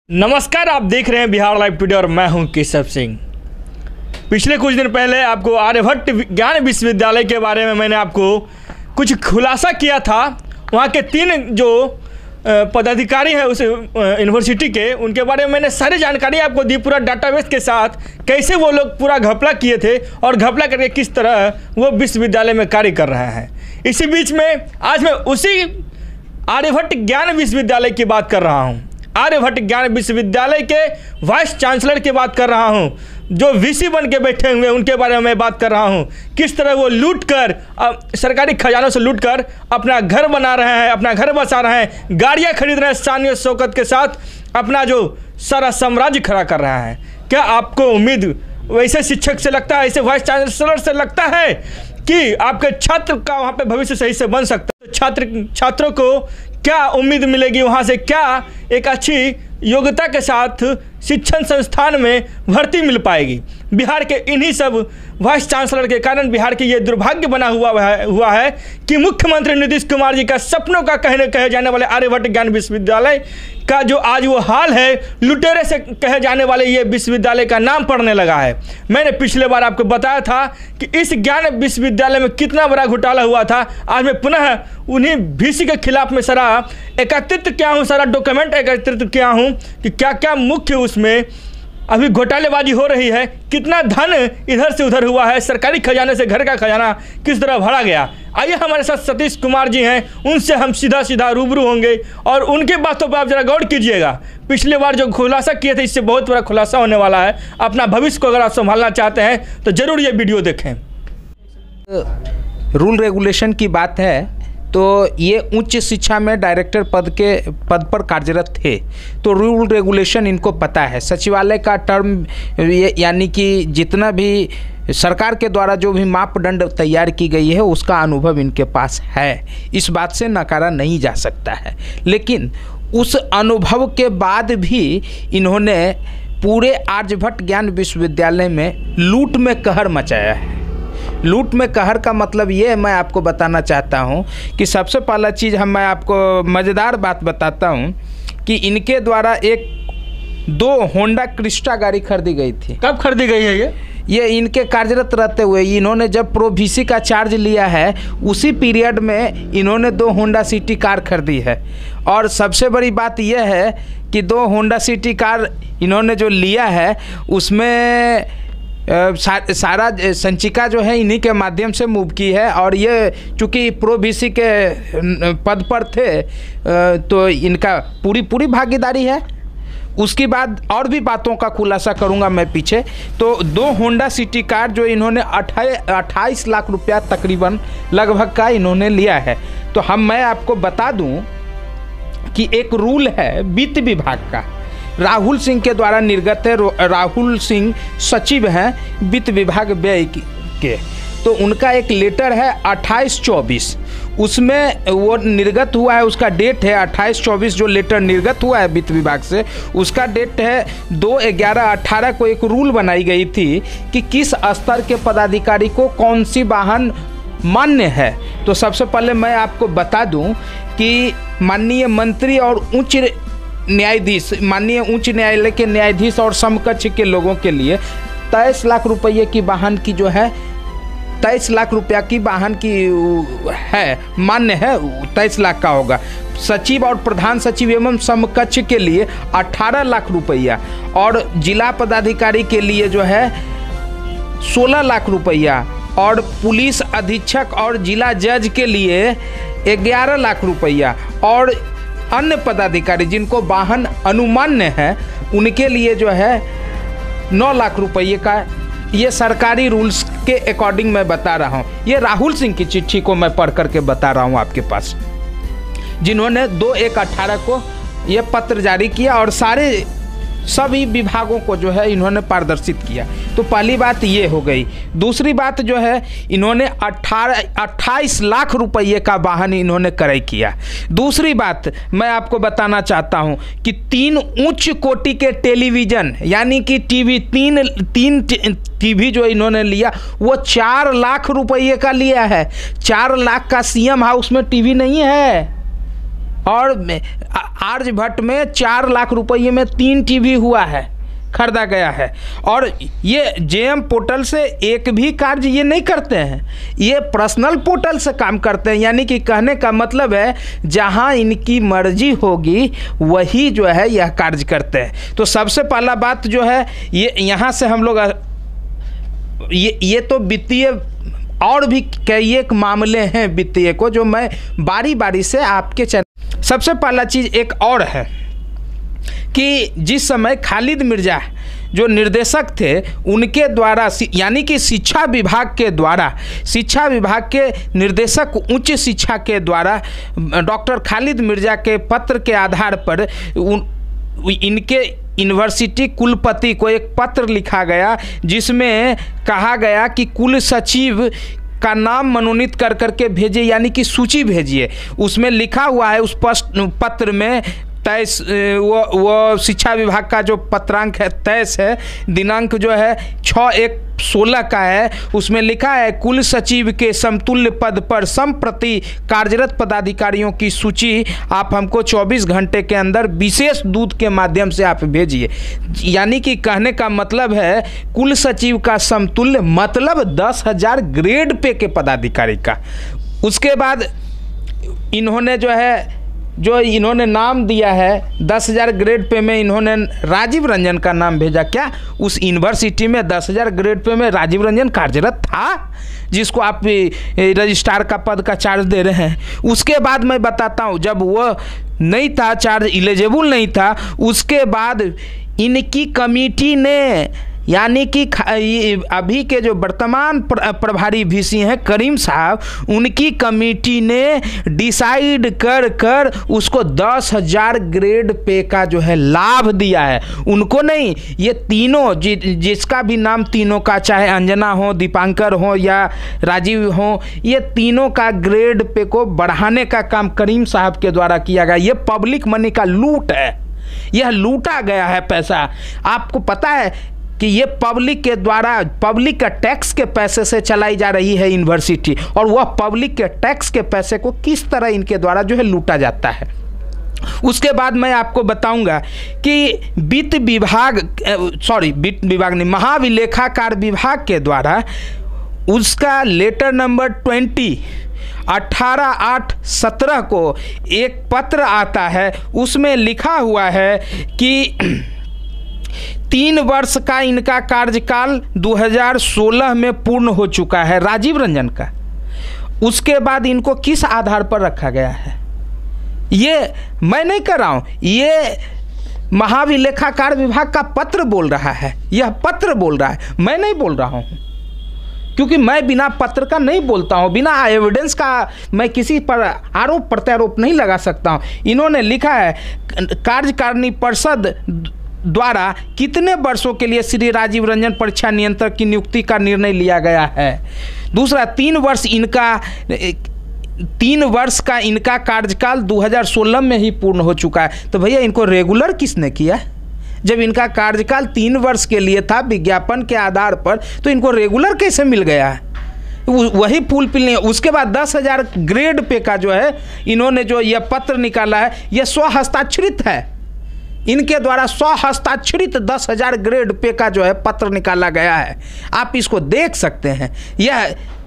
नमस्कार, आप देख रहे हैं बिहार लाइव टुडे और मैं हूं केशव सिंह। पिछले कुछ दिन पहले आपको आर्यभट्ट ज्ञान विश्वविद्यालय के बारे में मैंने आपको कुछ खुलासा किया था। वहां के 3 जो पदाधिकारी हैं उस यूनिवर्सिटी के, उनके बारे में मैंने सारी जानकारी आपको दी, पूरा डाटाबेस के साथ, कैसे वो लोग पूरा घपला किए थे और घपला करके किस तरह वो विश्वविद्यालय में कार्य कर रहे हैं। इसी बीच में आज मैं उसी आर्यभट्ट ज्ञान विश्वविद्यालय की बात कर रहा हूँ। आर्यभट्ट ज्ञान विश्वविद्यालय के वाइस चांसलर की बात कर रहा हूँ, जो वीसी बन के बैठे हुए उनके बारे में मैं बात कर रहा हूँ। किस तरह वो लूट कर सरकारी खजानों से लूट कर अपना घर बना रहे हैं, अपना घर बसा रहे हैं, गाड़ियाँ खरीद रहे हैं, शान शौकत के साथ अपना जो सारा साम्राज्य खड़ा कर रहा है। क्या आपको उम्मीद वैसे शिक्षक से लगता है, ऐसे वाइस चांसलर से लगता है कि आपके छात्र का वहाँ पे भविष्य सही से बन सकता है? छात्रों को क्या उम्मीद मिलेगी वहाँ से? क्या एक अच्छी योग्यता के साथ शिक्षण संस्थान में भर्ती मिल पाएगी? बिहार के इन्हीं सब वाइस चांसलर के कारण बिहार की ये दुर्भाग्य बना हुआ है कि मुख्यमंत्री नीतीश कुमार जी का सपनों का कहे जाने वाले आर्यभट्ट ज्ञान विश्वविद्यालय का जो आज वो हाल है, लुटेरे से कहे जाने वाले ये विश्वविद्यालय का नाम पड़ने लगा है। मैंने पिछले बार आपको बताया था कि इस ज्ञान विश्वविद्यालय में कितना बड़ा घोटाला हुआ था। आज मैं पुनः उन्हीं वीसी के खिलाफ में सारा एकत्रित किया हूँ, सारा डॉक्यूमेंट एकत्रित किया हूँ कि क्या क्या मुख्य उसमें अभी घोटालेबाजी हो रही है, कितना धन इधर से उधर हुआ है, सरकारी खजाने से घर का खजाना किस तरह भरा गया। आइए हमारे साथ सतीश कुमार जी हैं, उनसे हम सीधा रूबरू होंगे और उनके बातों पर आप जरा गौर कीजिएगा। पिछले बार जो खुलासा किए थे, इससे बहुत बड़ा खुलासा होने वाला है। अपना भविष्य को अगर आप संभालना चाहते हैं तो ज़रूर ये वीडियो देखें। रूल रेगुलेशन की बात है तो ये उच्च शिक्षा में डायरेक्टर पद पर कार्यरत थे, तो रूल रेगुलेशन इनको पता है। सचिवालय का टर्म यानी कि जितना भी सरकार के द्वारा जो भी मापदंड तैयार की गई है उसका अनुभव इनके पास है, इस बात से नकारा नहीं जा सकता है। लेकिन उस अनुभव के बाद भी इन्होंने पूरे आर्यभट्ट ज्ञान विश्वविद्यालय में लूट में कहर मचाया है। लूट में कहर का मतलब ये मैं आपको बताना चाहता हूँ कि सबसे पहला चीज़ मैं आपको मज़ेदार बात बताता हूँ कि इनके द्वारा 2 होंडा क्रिस्टा गाड़ी खरीदी गई थी। कब खरीदी गई है ये इनके कार्यरत रहते हुए इन्होंने जब प्रो वीसी का चार्ज लिया है उसी पीरियड में इन्होंने 2 होंडा सिटी कार खरीदी है। और सबसे बड़ी बात यह है कि 2 होंडा सिटी कार इन्होंने जो लिया है उसमें सारा संचिका जो है इन्हीं के माध्यम से मूव की है। और ये चूँकि प्रो वीसी के पद पर थे तो इनका पूरी भागीदारी है। उसके बाद और भी बातों का खुलासा करूंगा मैं पीछे। तो 2 होंडा सिटी कार जो इन्होंने 28 लाख रुपया तकरीबन लगभग का इन्होंने लिया है। तो मैं आपको बता दूं कि एक रूल है वित्त विभाग का, राहुल सिंह के द्वारा निर्गत है। राहुल सिंह सचिव हैं वित्त विभाग व्यय के, तो उनका एक लेटर है 28-24, उसमें वो निर्गत हुआ है। उसका डेट है 28-24, जो लेटर निर्गत हुआ है वित्त विभाग से, उसका डेट है 2/11/18 को। एक रूल बनाई गई थी कि किस स्तर के पदाधिकारी को कौन सी वाहन मान्य है। तो सबसे पहले मैं आपको बता दूं कि माननीय मंत्री और उच्च न्यायाधीश, माननीय उच्च न्यायालय के न्यायाधीश और समकक्ष के लोगों के लिए 23 लाख रुपये की वाहन की जो है 23 लाख रुपया की वाहन की है, मान्य है, 23 लाख का होगा। सचिव और प्रधान सचिव एवं समकक्ष के लिए 18 लाख रुपया, और जिला पदाधिकारी के लिए जो है 16 लाख रुपया, और पुलिस अधीक्षक और जिला जज के लिए 11 लाख रुपया, और अन्य पदाधिकारी जिनको वाहन अनुमान्य है उनके लिए जो है 9 लाख रुपये का। ये सरकारी रूल्स के अकॉर्डिंग मैं बता रहा हूँ। ये राहुल सिंह की चिट्ठी को मैं पढ़ करके बता रहा हूँ आपके पास, जिन्होंने 2/1/18 को ये पत्र जारी किया और सभी विभागों को जो है इन्होंने पारदर्शित किया। तो पहली बात ये हो गई। दूसरी बात जो है, इन्होंने 28 लाख रुपये का वाहन इन्होंने क्रय किया। दूसरी बात मैं आपको बताना चाहता हूं कि 3 उच्च कोटि के टेलीविज़न यानी कि टीवी, तीन टीवी जो इन्होंने लिया वो 4 लाख रुपये का लिया है। 4 लाख का सीएम हाउस में टीवी नहीं है। और आर्यभट्ट में 4 लाख रुपये में 3 टीवी हुआ है, खरीदा गया है। और ये जेएम पोर्टल से एक भी कार्य ये नहीं करते हैं, ये पर्सनल पोर्टल से काम करते हैं। यानी कि कहने का मतलब है जहां इनकी मर्जी होगी वही जो है यह कार्य करते हैं। तो सबसे पहला बात जो है ये यहाँ से हम लोग ये तो वित्तीय और भी कई एक मामले हैं वित्तीय को जो मैं बारी बारी से आपके चैनल। सबसे पहला चीज़ एक और है कि जिस समय खालिद मिर्जा जो निर्देशक थे उनके द्वारा यानी कि शिक्षा विभाग के निर्देशक उच्च शिक्षा के द्वारा डॉक्टर खालिद मिर्जा के पत्र के आधार पर इनके यूनिवर्सिटी कुलपति को एक पत्र लिखा गया जिसमें कहा गया कि कुल सचिव का नाम मनोनीत कर करके भेजिए, यानी कि सूची भेजिए। उसमें लिखा हुआ है उस पत्र में 23 वो शिक्षा विभाग का जो पत्रांक है 23 है, दिनांक जो है 6/1/16 का है। उसमें लिखा है कुल सचिव के समतुल्य पद पर संप्रति कार्यरत पदाधिकारियों की सूची आप हमको 24 घंटे के अंदर विशेष दूत के माध्यम से आप भेजिए। यानी कि कहने का मतलब है कुल सचिव का समतुल्य मतलब 10,000 ग्रेड पे के पदाधिकारी का। उसके बाद इन्होंने नाम दिया है 10,000 ग्रेड पे में इन्होंने राजीव रंजन का नाम भेजा। क्या उस यूनिवर्सिटी में 10,000 ग्रेड पे में राजीव रंजन कार्यरत था जिसको आप रजिस्ट्रार का पद का चार्ज दे रहे हैं? उसके बाद मैं बताता हूँ जब वो नहीं था, चार्ज एलिजिबल नहीं था, उसके बाद इनकी कमेटी ने यानी कि अभी के जो वर्तमान प्रभारी वीसी हैं करीम साहब, उनकी कमेटी ने डिसाइड कर उसको 10,000 ग्रेड पे का जो है लाभ दिया है। उनको नहीं, ये तीनों जिसका भी नाम तीनों का, चाहे अंजना हो, दीपांकर हो या राजीव हो, ये तीनों का ग्रेड पे को बढ़ाने का काम करीम साहब के द्वारा किया गया। ये पब्लिक मनी का लूट है, यह लूटा गया है पैसा। आपको पता है कि ये पब्लिक के द्वारा, पब्लिक के टैक्स के पैसे से चलाई जा रही है यूनिवर्सिटी, और वह पब्लिक के टैक्स के पैसे को किस तरह इनके द्वारा जो है लूटा जाता है। उसके बाद मैं आपको बताऊंगा कि वित्त विभाग नहीं, महाविलेखाकार विभाग के द्वारा उसका लेटर नंबर 20 18/8/17 को एक पत्र आता है। उसमें लिखा हुआ है कि 3 वर्ष का इनका कार्यकाल 2016 में पूर्ण हो चुका है राजीव रंजन का। उसके बाद इनको किस आधार पर रखा गया है ये मैं नहीं कर रहा हूँ, ये महाविलेखाकार विभाग का पत्र बोल रहा है, यह पत्र बोल रहा है, मैं नहीं बोल रहा हूँ। क्योंकि मैं बिना पत्र का नहीं बोलता हूँ, बिना एविडेंस का मैं किसी पर आरोप प्रत्यारोप नहीं लगा सकता हूँ। इन्होंने लिखा है कार्यकारिणी परिषद द्वारा कितने वर्षों के लिए श्री राजीव रंजन परीक्षा नियंत्रक की नियुक्ति का निर्णय लिया गया है। दूसरा 3 वर्ष का इनका कार्यकाल 2016 में ही पूर्ण हो चुका है। तो भैया इनको रेगुलर किसने किया? जब इनका कार्यकाल 3 वर्ष के लिए था विज्ञापन के आधार पर, तो इनको रेगुलर कैसे मिल गया है? वही फुल फिल नहीं। उसके बाद 10,000 ग्रेड पे का जो है इन्होंने जो यह पत्र निकाला है, यह स्वहस्ताक्षरित है। इनके द्वारा स्वहस्ताक्षरित 10,000 ग्रेड पे का जो है पत्र निकाला गया है। आप इसको देख सकते हैं।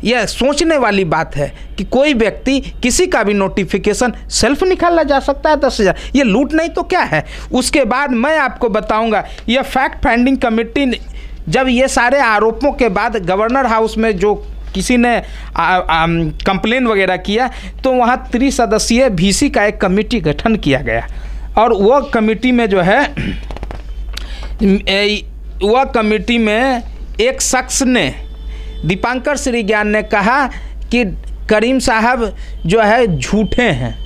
यह सोचने वाली बात है कि कोई व्यक्ति किसी का भी नोटिफिकेशन सेल्फ निकाला जा सकता है 10,000। ये लूट नहीं तो क्या है? उसके बाद मैं आपको बताऊंगा यह फैक्ट फाइंडिंग कमेटी जब ये सारे आरोपों के बाद गवर्नर हाउस में जो किसी ने कंप्लेन वगैरह किया, तो वहाँ 3 सदस्यीय वीसी का एक कमेटी गठन किया गया। और वह कमेटी में जो है एक शख्स ने, दीपांकर श्रीज्ञान ने कहा कि करीम साहब जो है झूठे हैं,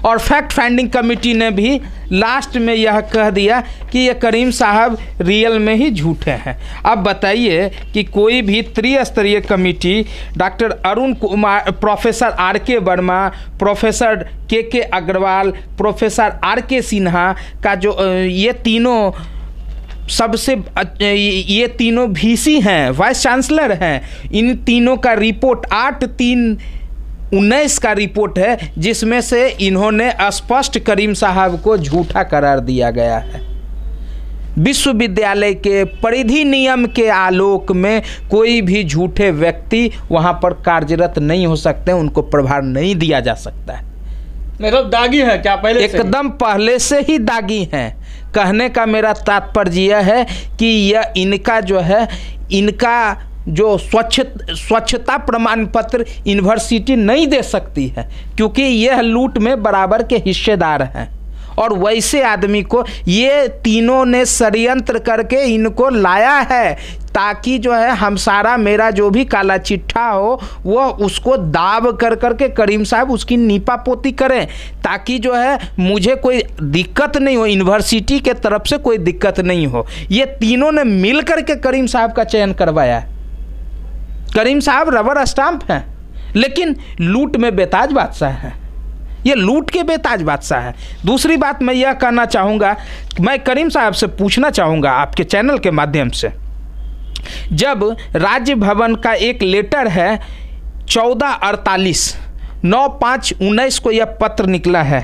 और फैक्ट फाइंडिंग कमेटी ने भी लास्ट में यह कह दिया कि ये करीम साहब रियल में ही झूठे हैं। अब बताइए कि कोई भी त्रिस्तरीय committee doctor Arun Kumar, professor RK Verma, professor KK Agrawal, professor RK Sinha का जो ये तीनों VC हैं, वाइस चांसलर हैं, इन तीनों का रिपोर्ट 8/3 19 का रिपोर्ट है, जिसमें से इन्होंने स्पष्ट करीम साहब को झूठा करार दिया गया है। विश्वविद्यालय के परिधि नियम के आलोक में कोई भी झूठे व्यक्ति वहां पर कार्यरत नहीं हो सकते, उनको प्रभार नहीं दिया जा सकता है। मतलब दागी है क्या पहले से? एकदम पहले से ही दागी हैं। कहने का मेरा तात्पर्य यह है कि यह इनका जो है, इनका जो स्वच्छता प्रमाण पत्र यूनिवर्सिटी नहीं दे सकती है, क्योंकि यह लूट में बराबर के हिस्सेदार हैं। और वैसे आदमी को ये तीनों ने षड्यंत्र करके इनको लाया है, ताकि जो है हम सारा मेरा जो भी काला चिट्ठा हो वो उसको दाब कर करके करीम साहब उसकी नीपा पोती करें, ताकि जो है मुझे कोई दिक्कत नहीं हो, यूनिवर्सिटी के तरफ से कोई दिक्कत नहीं हो। ये तीनों ने मिल करके करीम साहब का चयन करवाया है। करीम साहब रबर स्टाम्प हैं, लेकिन लूट में बेताज बादशाह हैं। ये लूट के बेताज बादशाह है। दूसरी बात मैं यह कहना चाहूँगा, मैं करीम साहब से पूछना चाहूँगा आपके चैनल के माध्यम से, जब राज्य भवन का एक लेटर है 1448 9/5/19 को यह पत्र निकला है,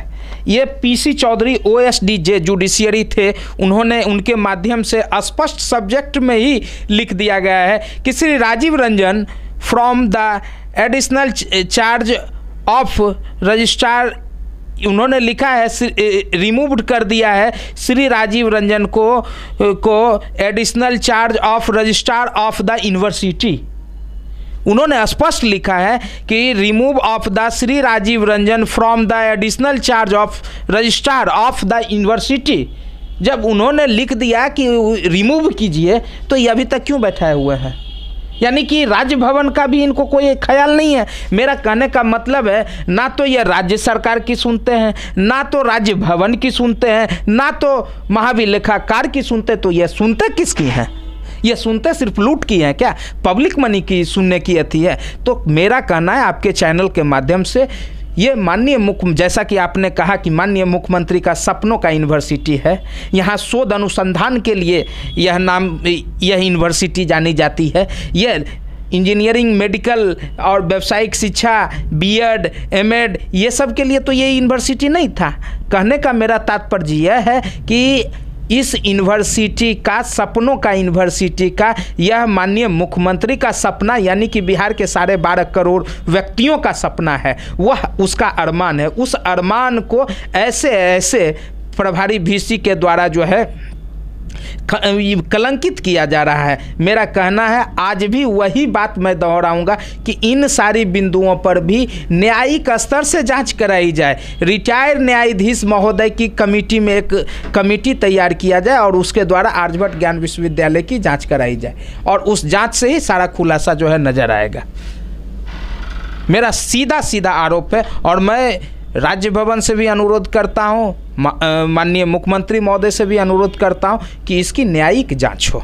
ये पीसी चौधरी OSDJ जुडिशियरी थे, उन्होंने उनके माध्यम से स्पष्ट सब्जेक्ट में ही लिख दिया गया है कि Shri Rajiv Ranjan from the additional charge of registrar, उन्होंने लिखा है रिमूव्ड कर दिया है श्री राजीव रंजन को additional charge of registrar of the university. उन्होंने स्पष्ट लिखा है कि remove of the Shri Rajiv Ranjan from the additional charge of registrar of the university. जब उन्होंने लिख दिया कि रिमूव कीजिए, तो ये अभी तक क्यों बैठाए हुए हैं? यानी कि राज्य भवन का भी इनको कोई ख्याल नहीं है। मेरा कहने का मतलब है, ना तो ये राज्य सरकार की सुनते हैं, ना तो राज्य भवन की सुनते हैं, ना तो महाभिलेखाकार की सुनते, तो ये सुनते किसकी हैं? ये सुनते सिर्फ लूट की हैं क्या? पब्लिक मनी की सुनने की अथी है। तो मेरा कहना है आपके चैनल के माध्यम से, ये माननीय जैसा कि आपने कहा कि माननीय मुख्यमंत्री का सपनों का यूनिवर्सिटी है, यहाँ शोध अनुसंधान के लिए यह यूनिवर्सिटी जानी जाती है। यह इंजीनियरिंग, मेडिकल और व्यावसायिक शिक्षा, बीएड, एमएड, ये सब के लिए तो ये यूनिवर्सिटी नहीं था। कहने का मेरा तात्पर्य यह है कि इस यूनिवर्सिटी का, सपनों का यूनिवर्सिटी का, यह माननीय मुख्यमंत्री का सपना, यानी कि बिहार के 12.5 करोड़ व्यक्तियों का सपना है, वह उसका अरमान है। उस अरमान को ऐसे प्रभारी VC के द्वारा जो है कलंकित किया जा रहा है। मेरा कहना है, आज भी वही बात मैं दोहराऊंगा कि इन सारी बिंदुओं पर भी न्यायिक स्तर से जांच कराई जाए। रिटायर्ड न्यायाधीश महोदय की कमेटी में एक कमेटी तैयार किया जाए और उसके द्वारा आर्यभट्ट ज्ञान विश्वविद्यालय की जांच कराई जाए, और उस जांच से ही सारा खुलासा जो है नजर आएगा। मेरा सीधा आरोप है, और मैं राज्य भवन से भी अनुरोध करता हूँ, माननीय मुख्यमंत्री महोदय से भी अनुरोध करता हूँ कि इसकी न्यायिक जांच हो।